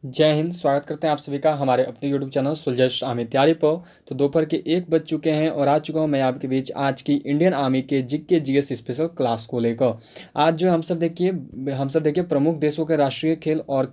जय हिंद। स्वागत करते हैं आप सभी का हमारे अपने यूट्यूब चैनल सुलझश आर्मी तैयारी पर। तो दोपहर के 1 बज चुके हैं और आ चुका हूं मैं आपके बीच आज की इंडियन आर्मी के जीके जीएस स्पेशल क्लास को लेकर। आज जो हम सब देखिए प्रमुख देशों के राष्ट्रीय खेल और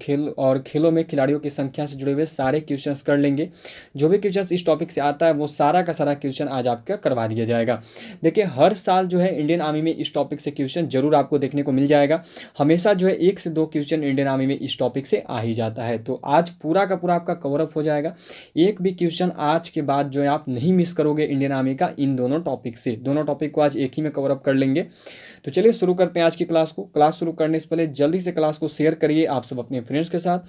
खेलों में खिलाड़ियों की संख्या से जुड़े हुए सारे क्वेश्चंस कर लेंगे। जो भी क्वेश्चंस इस टॉपिक से आता है वो सारा का सारा क्वेश्चन आज आपका करवा दिया जाएगा। देखिए हर साल जो है इंडियन आर्मी में इस टॉपिक से क्वेश्चन जरूर आपको देखने को मिल जाएगा। हमेशा जो है 1 से 2 क्वेश्चन इंडियन आर्मी में इस टॉपिक से आ ही जाता है। तो आज पूरा का पूरा आपका कवर अप हो जाएगा। एक भी क्वेश्चन आज के बाद जो है आप नहीं मिस करोगे इंडियन आर्मी का इन दोनों टॉपिक से। दोनों टॉपिक को आज एक ही में कवर अप कर लेंगे। तो चलिए शुरू करते हैं आज की क्लास को। क्लास शुरू करने से पहले जल्दी से क्लास को शेयर करिए आप सब अपने फ्रेंड्स के साथ।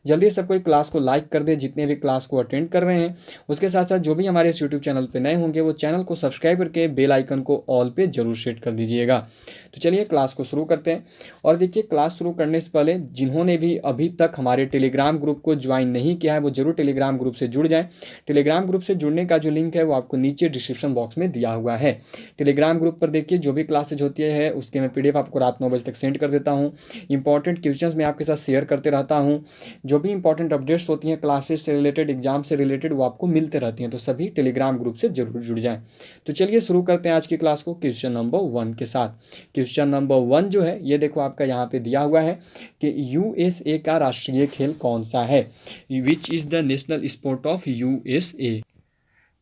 जल्दी से कोई क्लास को लाइक कर दे जितने भी क्लास को अटेंड कर रहे हैं। उसके साथ साथ जो भी हमारे इस यूट्यूब चैनल पर नए होंगे वो चैनल को सब्सक्राइब करके बेल आइकन को ऑल पे जरूर सेट कर दीजिएगा। तो चलिए क्लास को शुरू करते हैं। और देखिए क्लास शुरू करने से पहले जिन्होंने भी अभी तक हमारे टेलीग्राम ग्रुप को ज्वाइन नहीं किया है वो जरूर टेलीग्राम ग्रुप से जुड़ जाएं। टेलीग्राम ग्रुप से जुड़ने का जो लिंक है वो आपको नीचे डिस्क्रिप्शन बॉक्स में दिया हुआ है। टेलीग्राम ग्रुप पर देखिए जो भी क्लासेज होती है उसके मैं पीडीएफ आपको रात 9 बजे तक सेंड कर देता हूँ। इंपॉर्टेंट क्वेश्चंस मैं आपके साथ शेयर करते रहता हूँ। जो भी इंपॉर्टेंट अपडेट्स होती हैं क्लासेस से रिलेटेड, एग्जाम से रिलेटेड, वो आपको मिलते रहती हैं। तो सभी टेलीग्राम ग्रुप से जरूर जुड़ जाएं। तो चलिए शुरू करते हैं आज की क्लास को क्वेश्चन नंबर 1 के साथ। क्वेश्चन नंबर 1 जो है ये देखो आपका यहाँ पे दिया हुआ है कि यूएसए का राष्ट्रीय खेल कौन सा है। Which is the national sport of USA.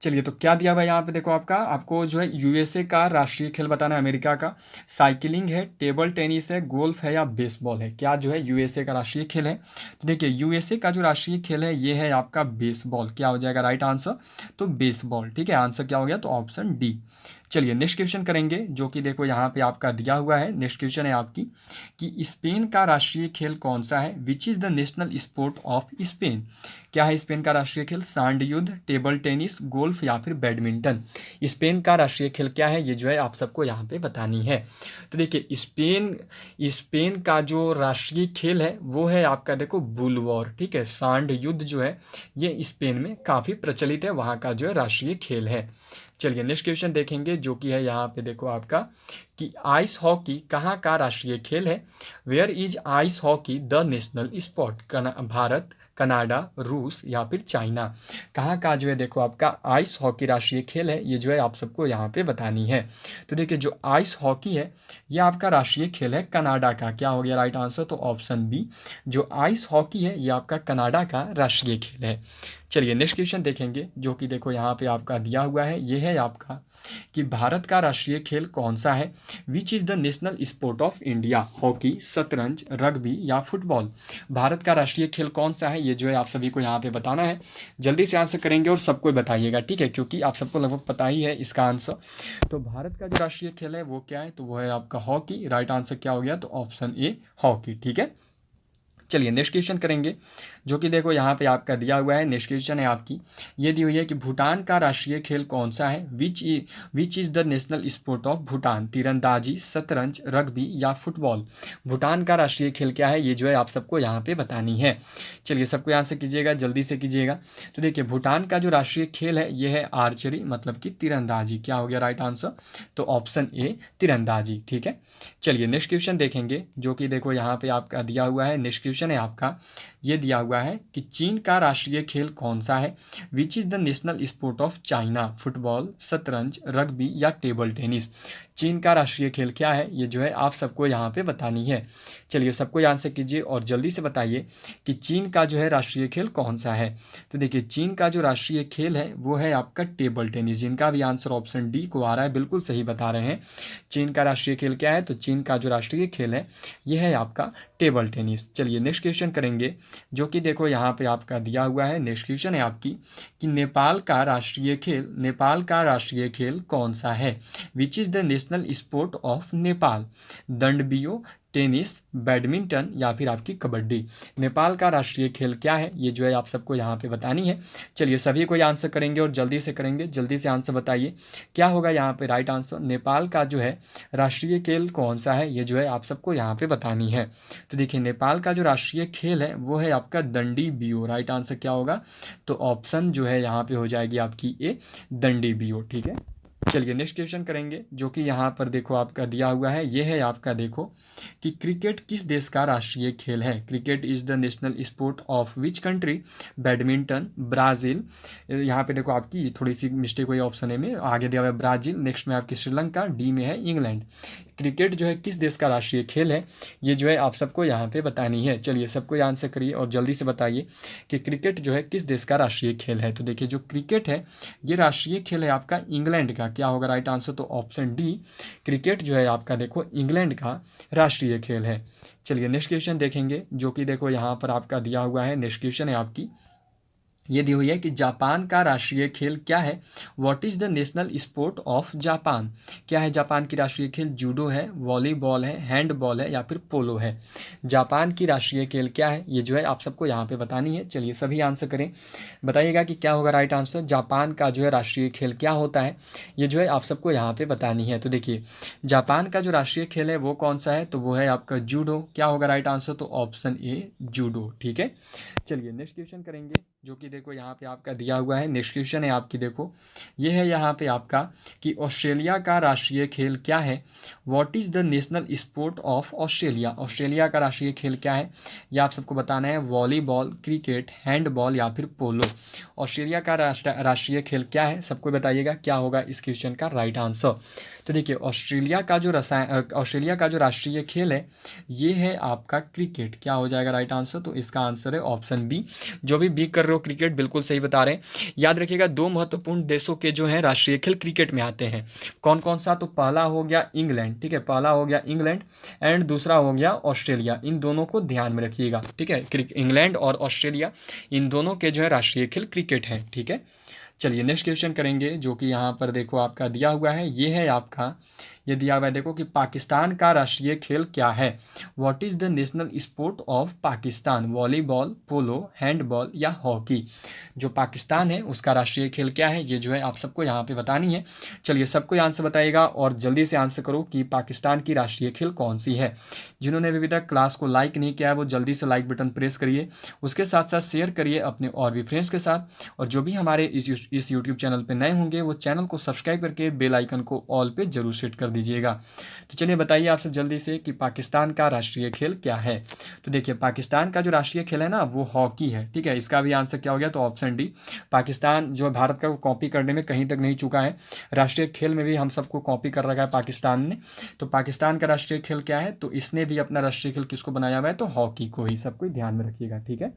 चलिए तो क्या दिया हुआ है यहाँ पे देखो आपको जो है यूएसए का राष्ट्रीय खेल बताना है। अमेरिका का साइकिलिंग है, टेबल टेनिस है, गोल्फ है या बेसबॉल है। क्या जो है यूएसए का राष्ट्रीय खेल है। तो देखिए यूएसए का जो राष्ट्रीय खेल है ये है आपका बेसबॉल। क्या हो जाएगा राइट आंसर। तो बेसबॉल ठीक है। आंसर क्या हो गया तो ऑप्शन डी। चलिए नेक्स्ट क्वेश्चन करेंगे जो कि देखो यहाँ पे आपका दिया हुआ है। नेक्स्ट क्वेश्चन है आपकी कि स्पेन का राष्ट्रीय खेल कौन सा है। Which is the national sport of Spain. क्या है स्पेन का राष्ट्रीय खेल। सांड युद्ध, टेबल टेनिस, गोल्फ या फिर बैडमिंटन। स्पेन का राष्ट्रीय खेल क्या है ये जो है आप सबको यहाँ पे बतानी है। तो देखिए स्पेन का जो राष्ट्रीय खेल है वो है आपका देखो बुल वॉर ठीक है। सांड युद्ध जो है ये स्पेन में काफ़ी प्रचलित है, वहाँ का जो है राष्ट्रीय खेल है। चलिए नेक्स्ट क्वेश्चन देखेंगे जो कि है यहाँ पे देखो आपका कि आइस हॉकी कहाँ का राष्ट्रीय खेल है। Where is ice hockey the national sport. Bharat, Canada, रूस या फिर चाइना। कहाँ का जो है देखो आपका आइस हॉकी राष्ट्रीय खेल है ये जो है आप सबको यहाँ पे बतानी है। तो देखिए जो आइस हॉकी है ये आपका राष्ट्रीय खेल है कनाडा का। क्या हो गया राइट आंसर तो ऑप्शन बी। जो आइस हॉकी है ये आपका कनाडा का राष्ट्रीय खेल है। चलिए नेक्स्ट क्वेश्चन देखेंगे जो कि देखो यहाँ पे आपका दिया हुआ है। ये है आपका कि भारत का राष्ट्रीय खेल कौन सा है। Which is the national sport of India. Hockey, शतरंज, रग्बी या फुटबॉल। भारत का राष्ट्रीय खेल कौन सा है ये जो है आप सभी को यहाँ पे बताना है। जल्दी से आंसर करेंगे और सबको बताइएगा ठीक है, क्योंकि आप सबको लगभग पता ही है इसका आंसर। तो भारत का जो राष्ट्रीय खेल है वो क्या है तो वो है आपका हॉकी। राइट आंसर क्या हो गया तो ऑप्शन ए हॉकी ठीक है। चलिए नेक्स्ट क्वेश्चन करेंगे जो कि देखो यहाँ पे आपका दिया हुआ है। नेक्स्ट क्वेश्चन है आपकी ये दी हुई है कि भूटान का राष्ट्रीय खेल कौन सा है। Which is the national sport of Bhutan. तीरंदाजी, शतरंज, रग्बी या फुटबॉल। भूटान का राष्ट्रीय खेल क्या है ये जो है आप सबको यहाँ पे बतानी है। चलिए सबको यहाँ से कीजिएगा, जल्दी से कीजिएगा। तो देखिए भूटान का जो राष्ट्रीय खेल है ये है आर्चरी मतलब कि तीरंदाजी। क्या हो गया राइट आंसर तो ऑप्शन ए तीरंदाजी ठीक है। चलिए नेक्स्ट क्वेश्चन देखेंगे जो कि देखो यहाँ पे आपका दिया हुआ है। नेक्स्ट क्वेश्चन है आपका ये दिया हुआ है कि चीन का राष्ट्रीय खेल कौन सा है। Which is the national sport of China. Football, शतरंज, रग्बी या टेबल टेनिस। चीन का राष्ट्रीय खेल क्या है ये जो है आप सबको यहाँ पे बतानी है। चलिए सबको आंसर कीजिए और जल्दी से बताइए कि चीन का जो है राष्ट्रीय खेल कौन सा है। तो देखिए चीन का जो राष्ट्रीय खेल है वो है आपका टेबल टेनिस। जिनका भी आंसर ऑप्शन डी को आ रहा है बिल्कुल सही बता रहे हैं। चीन का राष्ट्रीय खेल क्या है तो चीन का जो राष्ट्रीय खेल है ये है आपका टेबल टेनिस। चलिए नेक्स्ट क्वेश्चन करेंगे जो कि देखो यहाँ पे आपका दिया हुआ है। नेक्स्ट क्वेश्चन है आपकी कि नेपाल का राष्ट्रीय खेल कौन सा है। Which is the national sport of Nepal. दंडबियो, टेनिस, बैडमिंटन या फिर आपकी कबड्डी। नेपाल का राष्ट्रीय खेल क्या है ये जो है आप सबको यहाँ पे बतानी है। चलिए सभी को आंसर करेंगे और जल्दी से करेंगे। जल्दी से आंसर बताइए क्या होगा यहाँ पे राइट आंसर। नेपाल का जो है राष्ट्रीय खेल कौन सा है ये जो है आप सबको यहाँ पे बतानी है। तो देखिए नेपाल का जो राष्ट्रीय खेल है वो है आपका दंडी बियो। राइट आंसर क्या होगा तो ऑप्शन जो है यहाँ पे हो जाएगी आपकी ए दंडी बियो ठीक है। चलिए नेक्स्ट क्वेश्चन करेंगे, जो कि यहाँ पर देखो आपका दिया हुआ है। ये है आपका देखो कि क्रिकेट किस देश का राष्ट्रीय खेल है। Cricket is the national sport of which country. Badminton Brazil, यहाँ पे देखो आपकी थोड़ी सी मिस्टेक हुई ऑप्शन ए में, आगे दिया हुआ है ब्राज़ील, नेक्स्ट में आपकी श्रीलंका, डी में है इंग्लैंड। क्रिकेट जो है किस देश का राष्ट्रीय खेल है, ये जो है आप सबको यहाँ पे बतानी है। चलिए सबको आंसर करिए और जल्दी से बताइए कि क्रिकेट जो है किस देश का राष्ट्रीय खेल है। तो देखिए जो क्रिकेट है ये राष्ट्रीय खेल है आपका इंग्लैंड का। क्या होगा राइट आंसर, तो ऑप्शन डी, क्रिकेट जो है आपका देखो इंग्लैंड का राष्ट्रीय खेल है। चलिए नेक्स्ट क्वेश्चन देखेंगे, जो कि देखो यहाँ पर आपका दिया हुआ है। नेक्स्ट क्वेश्चन है आपकी ये दी हुई है कि जापान का राष्ट्रीय खेल क्या है। What is the national sport of Japan. क्या है जापान की राष्ट्रीय खेल, जूडो है, वॉलीबॉल है, हैंडबॉल है या फिर पोलो है। जापान की राष्ट्रीय खेल क्या है, ये जो है आप सबको यहाँ पे बतानी है। चलिए सभी आंसर करें, बताइएगा कि क्या होगा राइट आंसर। जापान का जो है राष्ट्रीय खेल क्या होता है, ये जो है आप सबको यहाँ पे बतानी है। तो देखिए जापान का जो राष्ट्रीय खेल है वो कौन सा है, तो वो है आपका जूडो। क्या होगा राइट आंसर, तो ऑप्शन ए जूडो। ठीक है, चलिए नेक्स्ट क्वेश्चन करेंगे, जो कि देखो यहाँ पे आपका दिया हुआ है। नेक्स्ट क्वेश्चन है आपकी देखो ये है यहाँ पे आपका कि ऑस्ट्रेलिया का राष्ट्रीय खेल क्या है। What is the national sport of Australia. Australia का राष्ट्रीय खेल क्या है, ये आप सबको बताना है। वॉलीबॉल, क्रिकेट, हैंडबॉल या फिर पोलो। ऑस्ट्रेलिया का राष्ट्रीय खेल क्या है, सबको बताइएगा क्या होगा इस क्वेश्चन का राइट आंसर। तो देखिए ऑस्ट्रेलिया का जो राष्ट्रीय खेल है ये है आपका क्रिकेट। क्या हो जाएगा राइट आंसर, तो इसका आंसर है ऑप्शन बी। जो भी बी कर रहे हो क्रिकेट बिल्कुल सही बता रहे हैं। याद रखिएगा दो महत्वपूर्ण देशों के जो है राष्ट्रीय खेल क्रिकेट में आते हैं। कौन कौन सा, तो पहला हो गया इंग्लैंड, ठीक है, पहला हो गया इंग्लैंड एंड दूसरा हो गया ऑस्ट्रेलिया। इन दोनों को ध्यान में रखिएगा, ठीक है। इंग्लैंड और ऑस्ट्रेलिया इन दोनों के जो है राष्ट्रीय खेल क्रिकेट है, ठीक है। चलिए नेक्स्ट क्वेश्चन करेंगे, जो कि यहाँ पर देखो आपका दिया हुआ है। ये है आपका, ये दिया हुआ है देखो कि पाकिस्तान का राष्ट्रीय खेल क्या है। What is the national sport of Pakistan. Volleyball, polo, handball या हॉकी। जो पाकिस्तान है उसका राष्ट्रीय खेल क्या है, ये जो है आप सबको यहाँ पे बतानी है। चलिए सबको आंसर बताइएगा और जल्दी से आंसर करो कि पाकिस्तान की राष्ट्रीय खेल कौन सी है। जिन्होंने अभी तक क्लास को लाइक नहीं किया है वो जल्दी से लाइक बटन प्रेस करिए, उसके साथ साथ शेयर करिए अपने और भी फ्रेंड्स के साथ। और जो भी हमारे इस यूट्यूब चैनल पर नए होंगे वो चैनल को सब्सक्राइब करके बेल आइकन को ऑल पे जरूर सेट कर दीजिएगा। तो चलिए बताइए आप सब जल्दी से कि पाकिस्तान का राष्ट्रीय खेल क्या है। तो देखिए पाकिस्तान का जो राष्ट्रीय खेल है ना वो हॉकी है, ठीक है। इसका भी आंसर क्या हो गया, तो ऑप्शन डी। पाकिस्तान जो भारत का कॉपी करने में कहीं तक नहीं चुका है, राष्ट्रीय खेल में भी हम सबको कॉपी कर रखा है पाकिस्तान ने। तो पाकिस्तान का राष्ट्रीय खेल क्या है, तो इसने भी अपना राष्ट्रीय खेल किसको बनाया हुआ है, तो हॉकी को ही। सबको ध्यान में रखिएगा, ठीक है।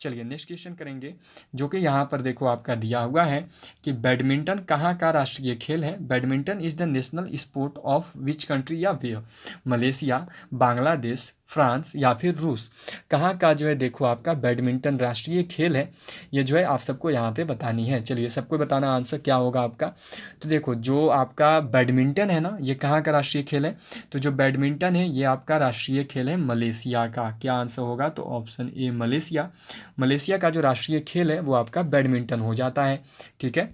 चलिए नेक्स्ट क्वेश्चन करेंगे, जो कि यहाँ पर देखो आपका दिया हुआ है कि बैडमिंटन कहाँ का राष्ट्रीय खेल है। Badminton is the national sport of which country या वेयर। मलेशिया, बांग्लादेश, फ्रांस या फिर रूस। कहाँ का जो है देखो आपका बैडमिंटन राष्ट्रीय खेल है, ये जो है आप सबको यहाँ पे बतानी है। चलिए सबको बताना आंसर क्या होगा आपका। तो देखो जो आपका बैडमिंटन है ना ये कहाँ का राष्ट्रीय खेल है, तो जो बैडमिंटन है ये आपका राष्ट्रीय खेल है मलेशिया का। क्या आंसर होगा, तो ऑप्शन ए मलेशिया। मलेशिया का जो राष्ट्रीय खेल है वो आपका बैडमिंटन हो जाता है, ठीक है।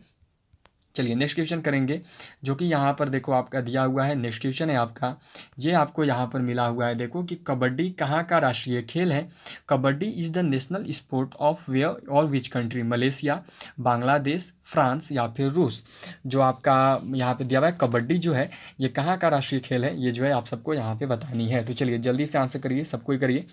चलिए नेक्स्ट क्वेश्चन करेंगे, जो कि यहाँ पर देखो आपका दिया हुआ है। नेक्स्ट क्वेश्चन है आपका, ये आपको यहाँ पर मिला हुआ है देखो कि कबड्डी कहाँ का राष्ट्रीय खेल है। Kabaddi is the national sport of where और which country. Malaysia, Bangladesh, France या फिर रूस। जो आपका यहाँ पे दिया हुआ है कबड्डी जो है ये कहाँ का राष्ट्रीय खेल है, ये जो है आप सबको यहाँ पे बतानी है। तो चलिए जल्दी से आंसर करिए, सबको ही करिए।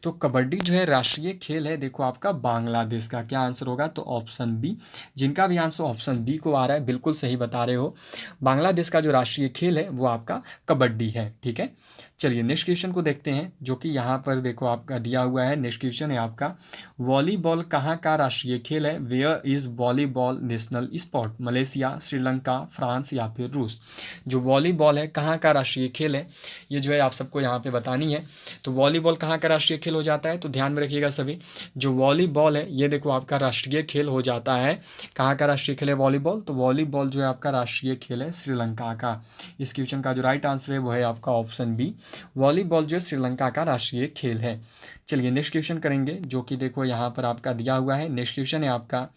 तो कबड्डी जो है राष्ट्रीय खेल है देखो आपका बांग्लादेश का। क्या आंसर होगा, तो ऑप्शन बी। जिनका भी आंसर ऑप्शन बी को आ रहा है बिल्कुल सही बता रहे हो। बांग्लादेश का जो राष्ट्रीय खेल है वो आपका कबड्डी है, ठीक है। चलिए नेक्स्ट क्वेश्चन को देखते हैं, जो कि यहाँ पर देखो आपका दिया हुआ है। नेक्स्ट क्वेश्चन है आपका, वॉलीबॉल कहाँ का राष्ट्रीय खेल है। Where is volleyball national sport. Malaysia, Sri Lanka, France या फिर रूस। जो वॉलीबॉल है कहाँ का राष्ट्रीय खेल है, ये जो है आप सबको यहाँ पे बतानी है। तो वॉलीबॉल कहाँ का राष्ट्रीय खेल हो जाता है, तो ध्यान में रखिएगा सभी। जो वॉलीबॉल है ये देखो आपका राष्ट्रीय खेल हो जाता है। कहाँ का राष्ट्रीय खेल है वॉलीबॉल, तो वॉलीबॉल जो है आपका राष्ट्रीय खेल है श्रीलंका का। इस क्वेश्चन का जो राइट आंसर है वो है आपका ऑप्शन बी। वॉलीबॉल जो है श्रीलंका का राष्ट्रीय खेल है। चलिए नेक्स्ट क्वेश्चन करेंगे, जो कि देखो यहाँ पर आपका दिया हुआ है। नेक्स्ट क्वेश्चन है आपका,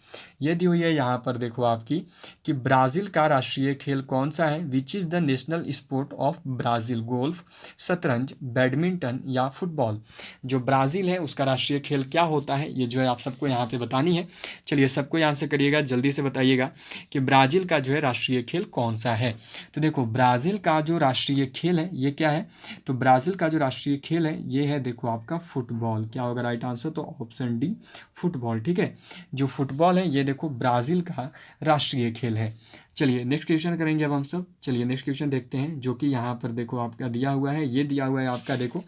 ये दी हुई है यहाँ पर देखो आपकी कि ब्राज़ील का राष्ट्रीय खेल कौन सा है। Which is the national sport of Brazil. Golf, शतरंज, बैडमिंटन या फुटबॉल। जो ब्राज़ील है उसका राष्ट्रीय खेल क्या होता है, ये जो है आप सबको यहाँ पे बतानी है। चलिए सबको यहाँ से करिएगा, जल्दी से बताइएगा कि ब्राज़ील का जो है राष्ट्रीय खेल कौन सा है। तो देखो ब्राज़ील का जो राष्ट्रीय खेल है ये क्या है, तो ब्राज़ील का जो राष्ट्रीय खेल है ये है देखो आपका फुटबॉल। क्या होगा राइट आंसर, तो ऑप्शन डी फुटबॉल। ठीक है, जो फुटबॉल है ये देखो ब्राज़ील का राष्ट्रीय खेल है। चलिए नेक्स्ट क्वेश्चन करेंगे अब हम सब। चलिए नेक्स्ट क्वेश्चन देखते हैं, जो कि यहाँ पर देखो आपका दिया हुआ है। ये दिया हुआ है आपका देखो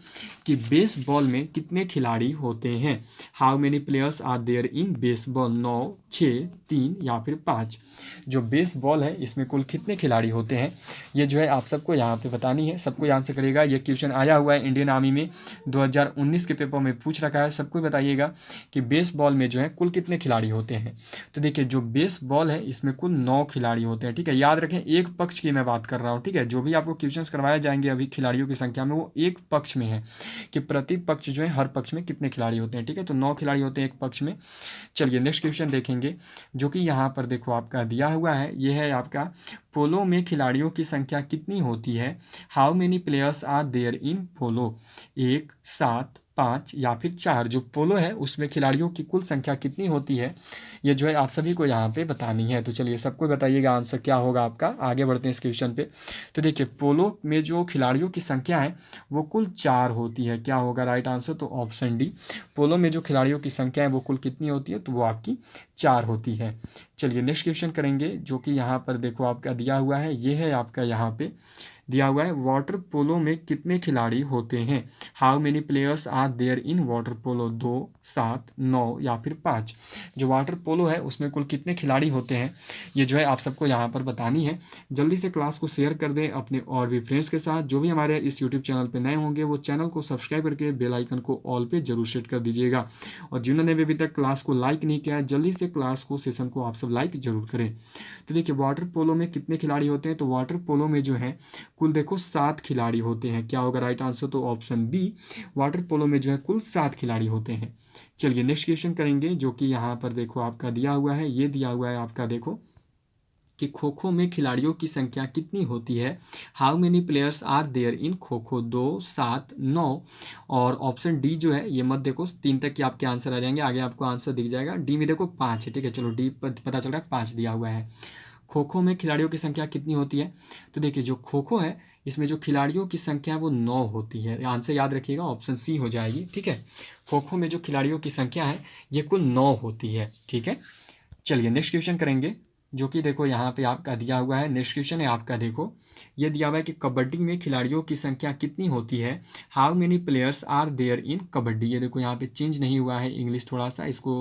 कि बेसबॉल में कितने खिलाड़ी होते हैं। How many players are there in baseball. 9, 6, 3 या फिर 5। जो बेसबॉल है इसमें कुल कितने खिलाड़ी होते हैं, ये जो है आप सबको यहाँ पे बतानी है। सबको आंसर करेगा। ये क्वेश्चन आया हुआ है इंडियन आर्मी में 2019 के पेपर में पूछ रखा है। सबको बताइएगा कि बेसबॉल में जो है कुल कितने खिलाड़ी होते हैं। तो देखिए जो बेसबॉल है इसमें कुल 9 खिलाड़ी होते हैं। ठीक है, याद रखें एक पक्ष की मैं बात कर रहा हूँ। ठीक है, जो भी आपको क्वेश्चंस करवाए जाएंगे अभी खिलाड़ियों की संख्या में वो एक पक्ष में है कि प्रति पक्ष जो है हर पक्ष में कितने खिलाड़ी होते हैं। ठीक है, तो 9 खिलाड़ी होते हैं एक पक्ष में। चलिए नेक्स्ट क्वेश्चन देखेंगे, जो कि यहाँ पर देखो आपका दिया हुआ है। ये है आपका पोलो में खिलाड़ियों की संख्या कितनी होती है। How many players are there in polo. 1, 7, 5 या फिर 4। जो पोलो है उसमें खिलाड़ियों की कुल संख्या कितनी होती है, ये जो है आप सभी को यहाँ पे बतानी है। तो चलिए सबको बताइएगा आंसर क्या होगा आपका। आगे बढ़ते हैं इस क्वेश्चन पे। तो देखिए पोलो में जो खिलाड़ियों की संख्या है वो कुल 4 होती है। क्या होगा राइट आंसर, तो ऑप्शन डी। पोलो में जो खिलाड़ियों की संख्या है वो कुल कितनी होती है, तो वो आपकी 4 होती है। चलिए नेक्स्ट क्वेश्चन करेंगे, जो कि यहाँ पर देखो आपका दिया हुआ है। ये है आपका यहाँ पे दिया हुआ है वाटर पोलो में कितने खिलाड़ी होते हैं। How many players are there in water polo. 2, 7, 9 या फिर 5। जो वाटर पोलो है उसमें कुल कितने खिलाड़ी होते हैं, ये जो है आप सबको यहाँ पर बतानी है। जल्दी से क्लास को शेयर कर दें अपने और भी फ्रेंड्स के साथ। जो भी हमारे इस यूट्यूब चैनल पर नए होंगे वो चैनल को सब्सक्राइब करके बेल आइकन को ऑल पे जरूर सेट कर दीजिएगा। और जिन्होंने भी अभी तक क्लास को लाइक नहीं किया है जल्दी से क्लास को सेशन को आप सब लाइक जरूर करें। तो देखिए वाटर पोलो में कितने खिलाड़ी होते हैं, तो वाटर पोलो में जो है कुल देखो 7 खिलाड़ी होते हैं। क्या होगा राइट आंसर, तो ऑप्शन बी। वाटर पोलो में जो है कुल 7 खिलाड़ी होते हैं। चलिए नेक्स्ट क्वेश्चन करेंगे, जो कि यहाँ पर देखो आपका दिया हुआ है। ये दिया हुआ है आपका देखो कि खो खो में खिलाड़ियों की संख्या कितनी होती है। How many players are there in kho kho. 2, 7, 9 और ऑप्शन डी जो है ये मत देखो, 3 तक के आपके आंसर आ जाएंगे। आगे आपको आंसर दिख जाएगा। डी में देखो 5 है। ठीक है, चलो डी पता चल रहा है 5 दिया हुआ है। खो खो में खिलाड़ियों की संख्या कितनी होती है, तो देखिए जो खो खो है इसमें जो खिलाड़ियों की संख्या है वो 9 होती है। आंसर याद रखिएगा, ऑप्शन सी हो जाएगी। ठीक है, खो खो में जो खिलाड़ियों की संख्या है ये कुल 9 होती है। ठीक है, चलिए नेक्स्ट क्वेश्चन करेंगे, जो कि देखो यहाँ पे आपका दिया हुआ है। नेक्स्ट क्वेश्चन है आपका देखो, ये दिया हुआ है कि कबड्डी में खिलाड़ियों की संख्या कितनी होती है। How many players are there in kabaddi. ये देखो यहाँ पे चेंज नहीं हुआ है इंग्लिश, थोड़ा सा इसको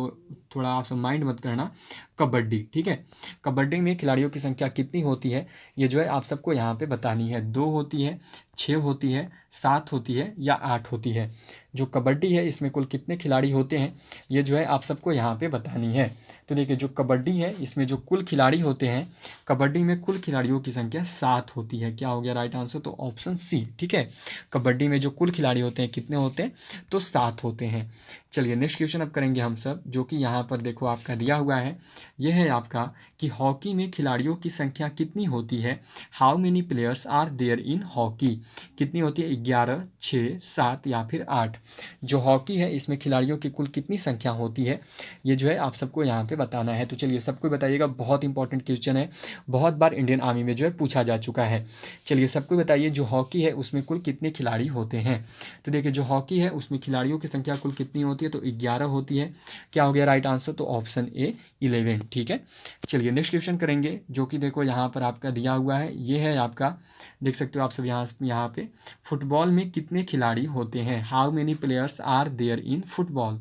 थोड़ा आप सब माइंड मत करना। कबड्डी, ठीक है, कबड्डी में खिलाड़ियों की संख्या कितनी होती है, ये जो है आप सबको यहाँ पे बतानी है। 2 होती है, 6 होती है, 7 होती है या 8 होती है। जो कबड्डी है इसमें कुल कितने खिलाड़ी होते हैं, ये जो है आप सबको यहाँ पे बतानी है। तो देखिए जो कबड्डी है इसमें जो कुल खिलाड़ी होते हैं, कबड्डी में कुल खिलाड़ियों की संख्या 7 होती है। क्या हो गया राइट आंसर, तो ऑप्शन सी। ठीक है, कबड्डी में जो कुल खिलाड़ी होते हैं कितने होते हैं, तो 7 होते हैं। चलिए नेक्स्ट क्वेश्चन अब करेंगे हम सब, जो कि यहाँ पर देखो आपका दिया हुआ है। यह है आपका कि हॉकी में खिलाड़ियों की संख्या कितनी होती है। How many players are there in hockey. कितनी होती है, 11, 6, 7 या फिर 8। जो हॉकी है इसमें खिलाड़ियों की कुल कितनी संख्या होती है, ये जो है आप सबको यहाँ पे बताना है। तो चलिए सबको बताइएगा, बहुत इंपॉर्टेंट क्वेश्चन है, बहुत बार इंडियन आर्मी में जो है पूछा जा चुका है। चलिए सबको बताइए जो हॉकी है उसमें कुल कितने खिलाड़ी होते हैं। तो देखिए जो हॉकी है उसमें खिलाड़ियों की संख्या कुल कितनी होती है, तो 11 होती है। क्या हो गया राइट आंसर, तो ऑप्शन ए 11। ठीक है, चलिए नेक्स्ट क्वेश्चन करेंगे, जो कि देखो यहाँ पर आपका दिया हुआ है। ये है आपका, देख सकते हो आप सब यहाँ पे फुटबॉल में कितने खिलाड़ी होते हैं। How many players are there in football.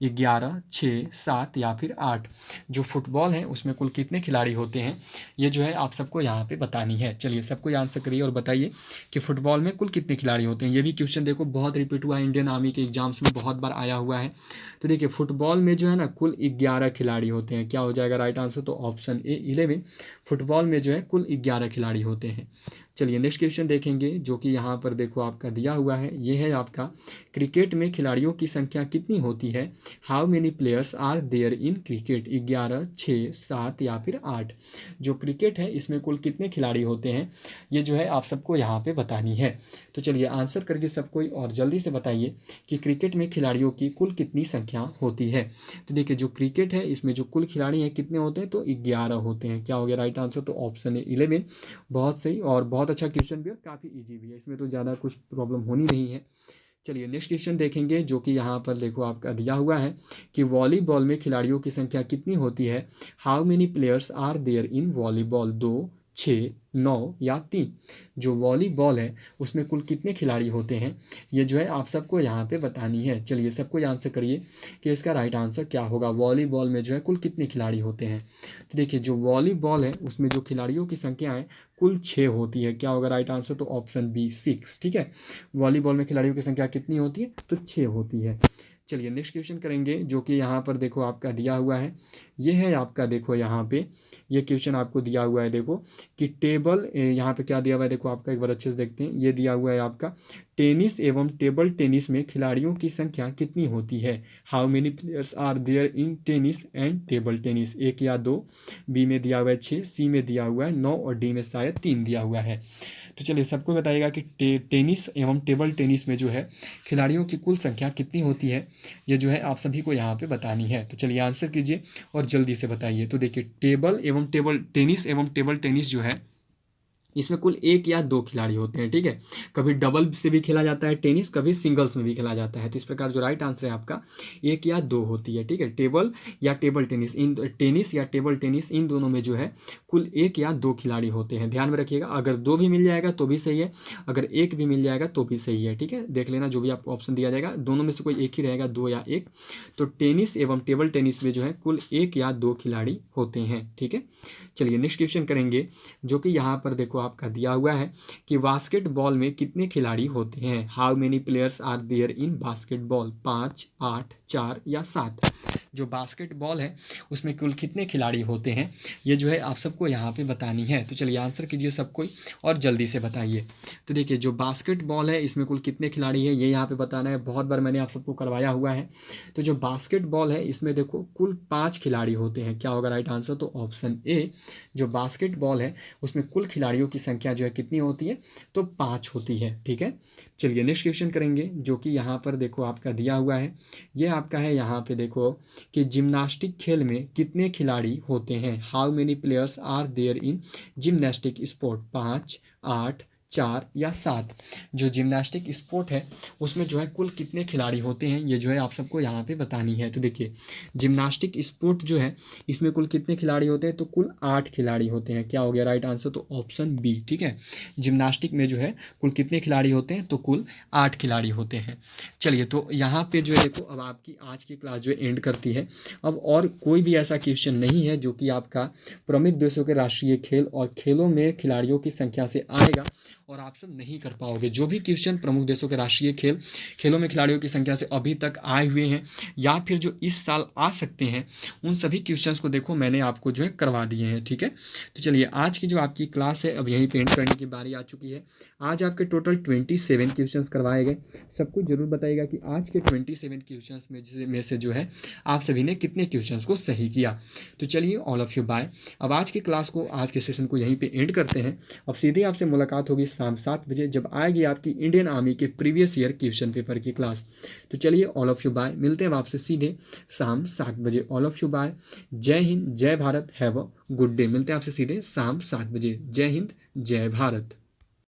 11, 6, 7 या फिर 8। जो फुटबॉल है उसमें कुल कितने खिलाड़ी होते हैं, ये जो है आप सबको यहाँ पे बतानी है। चलिए सबको आंसर करिए और बताइए कि फुटबॉल में कुल कितने खिलाड़ी होते हैं। ये भी क्वेश्चन देखो बहुत रिपीट हुआ है, इंडियन आर्मी के एग्जाम्स में बहुत बार आया हुआ है। तो देखिए फुटबॉल में जो है ना कुल 11 खिलाड़ी होते हैं। क्या हो जाएगा राइट आंसर, तो ऑप्शन ए 11। फुटबॉल में जो है कुल 11 खिलाड़ी होते हैं। चलिए नेक्स्ट क्वेश्चन देखेंगे, जो कि यहाँ पर देखो आपका दिया हुआ है। ये है आपका, क्रिकेट में खिलाड़ियों की संख्या कितनी होती है? How many players are there in cricket? 11, 6, 7 या फिर 8। जो क्रिकेट है इसमें कुल कितने खिलाड़ी होते हैं, ये जो है आप सबको यहाँ पे बतानी है। तो चलिए आंसर करके सबको और जल्दी से बताइए कि क्रिकेट में खिलाड़ियों की कुल कितनी संख्या होती है। तो देखिए जो क्रिकेट है इसमें जो कुल खिलाड़ी हैं कितने होते हैं, तो 11 होते हैं। क्या हो गया राइट आंसर? तो ऑप्शन है 11। बहुत सही और बहुत अच्छा क्वेश्चन भी और काफ़ी ईजी भी है, इसमें तो ज़्यादा कुछ प्रॉब्लम होनी नहीं है। चलिए नेक्स्ट क्वेश्चन देखेंगे, जो कि यहाँ पर देखो आपका दिया हुआ है कि वॉलीबॉल में खिलाड़ियों की संख्या कितनी होती है? How many players are there in volleyball? 2, 6, 9 या 3। जो वॉलीबॉल है उसमें कुल कितने खिलाड़ी होते हैं, ये जो है आप सबको यहाँ पे बतानी है। चलिए सबको आंसर करिए कि इसका राइट आंसर क्या होगा। वॉलीबॉल में जो है कुल कितने खिलाड़ी होते हैं? तो देखिए जो वॉलीबॉल है उसमें जो खिलाड़ियों की संख्या है कुल 6 होती है। क्या होगा राइट आंसर? तो ऑप्शन बी 6। ठीक है, वॉलीबॉल में खिलाड़ियों की संख्या कितनी होती है? तो 6 होती है। चलिए नेक्स्ट क्वेश्चन करेंगे, जो कि यहाँ पर देखो आपका दिया हुआ है। ये है आपका देखो यहाँ पे ये क्वेश्चन आपको दिया हुआ है, देखो कि टेबल, यहाँ पे क्या दिया हुआ है देखो आपका, एक बार अच्छे से देखते हैं। ये दिया हुआ है आपका, टेनिस एवं टेबल टेनिस में खिलाड़ियों की संख्या कितनी होती है? How many players are there in tennis and table tennis? 1 या 2। बी में दिया हुआ है 6, सी में दिया हुआ है 9 और डी में शायद 3 दिया हुआ है। तो चलिए सबको बताइएगा कि टेनिस एवं टेबल टेनिस में जो है खिलाड़ियों की कुल संख्या कितनी होती है, ये जो है आप सभी को यहाँ पे बतानी है। तो चलिए आंसर कीजिए और जल्दी से बताइए। तो देखिए टेबल टेनिस जो है इसमें कुल 1 या 2 खिलाड़ी होते हैं। ठीक है, कभी डबल से भी खेला जाता है टेनिस, कभी सिंगल्स में भी खेला जाता है। तो इस प्रकार जो राइट आंसर है आपका 1 या 2 होती है। ठीक है, टेबल या टेबल टेनिस, इन टेनिस या टेबल टेनिस इन दोनों में जो है कुल 1 या 2 खिलाड़ी होते हैं। ध्यान में रखिएगा, अगर 2 भी मिल जाएगा तो भी सही है, अगर 1 भी मिल जाएगा तो भी सही है। ठीक है, देख लेना जो भी आपको ऑप्शन दिया जाएगा दोनों में से कोई एक ही रहेगा, 2 या 1। तो टेनिस एवं टेबल टेनिस में जो है कुल 1 या 2 खिलाड़ी होते हैं। ठीक है, चलिए नेक्स्ट क्वेश्चन करेंगे, जो कि यहाँ पर देखो आपका दिया हुआ है कि बास्केटबॉल में कितने खिलाड़ी होते हैं? How many players are there in basketball? 5, 8, 4 या 7। जो बास्केटबॉल है उसमें कुल कितने खिलाड़ी होते हैं, ये जो है आप सबको यहाँ पे बतानी है। तो चलिए आंसर कीजिए सबको और जल्दी से बताइए। तो देखिए जो बास्केटबॉल है इसमें कुल कितने खिलाड़ी हैं, ये यहाँ पे बताना है। बहुत बार मैंने आप सबको करवाया हुआ है। तो जो बास्केटबॉल है इसमें देखो कुल 5 खिलाड़ी होते हैं। क्या होगा राइट आंसर? तो ऑप्शन ए, जो बास्केटबॉल है उसमें कुल खिलाड़ियों की संख्या जो है कितनी होती है? तो 5 होती है। ठीक है, चलिए नेक्स्ट क्वेश्चन करेंगे, जो कि यहाँ पर देखो आपका दिया हुआ है। ये आपका है यहाँ पे देखो कि जिम्नास्टिक खेल में कितने खिलाड़ी होते हैं? How many players are there in gymnastic sport? 5, 8, 4 या 7। जो जिम्नास्टिक स्पोर्ट है उसमें जो है कुल कितने खिलाड़ी होते हैं, ये जो है आप सबको यहाँ पे बतानी है। तो देखिए जिम्नास्टिक स्पोर्ट जो है इसमें कुल कितने खिलाड़ी होते हैं? तो कुल 8 खिलाड़ी होते हैं। क्या हो गया राइट आंसर? तो ऑप्शन बी। ठीक है, जिम्नास्टिक में जो है कुल कितने खिलाड़ी होते हैं? तो कुल 8 खिलाड़ी होते हैं। चलिए तो यहाँ पे जो है देखो अब आपकी आज की क्लास जो है एंड करती है। अब और कोई भी ऐसा क्वेश्चन नहीं है जो कि आपका प्रमुख देशों के राष्ट्रीय खेल और खेलों में खिलाड़ियों की संख्या से आएगा और आप सब नहीं कर पाओगे। जो भी क्वेश्चन प्रमुख देशों के राष्ट्रीय खेलों में खिलाड़ियों की संख्या से अभी तक आए हुए हैं या फिर जो इस साल आ सकते हैं, उन सभी क्वेश्चंस को देखो मैंने आपको जो है करवा दिए हैं। ठीक है, तो चलिए आज की जो आपकी क्लास है अब यहीं पे एंड करने की बारी आ चुकी है। आज आपके टोटल 27 क्वेश्चंस करवाए गए। सबको जरूर बताइएगा कि आज के 27 क्वेश्चंस में से जो है आप सभी ने कितने क्वेश्चंस को सही किया। तो चलिए ऑल ऑफ यू बाय। अब आज की क्लास को, आज के सेशन को यहीं पे एंड करते हैं। अब सीधे आपसे मुलाकात होगी शाम 7 बजे जब आएगी आपकी इंडियन आर्मी के प्रीवियस ईयर क्वेश्चन पेपर की क्लास। तो चलिए ऑल ऑफ यू बाय, मिलते हैं आपसे सीधे शाम 7 बजे। ऑल ऑफ यू बाय, जय हिंद, जय Bharat, have a good day. मिलते हैं आपसे सीधे शाम 7 बजे। जय हिंद, जय भारत।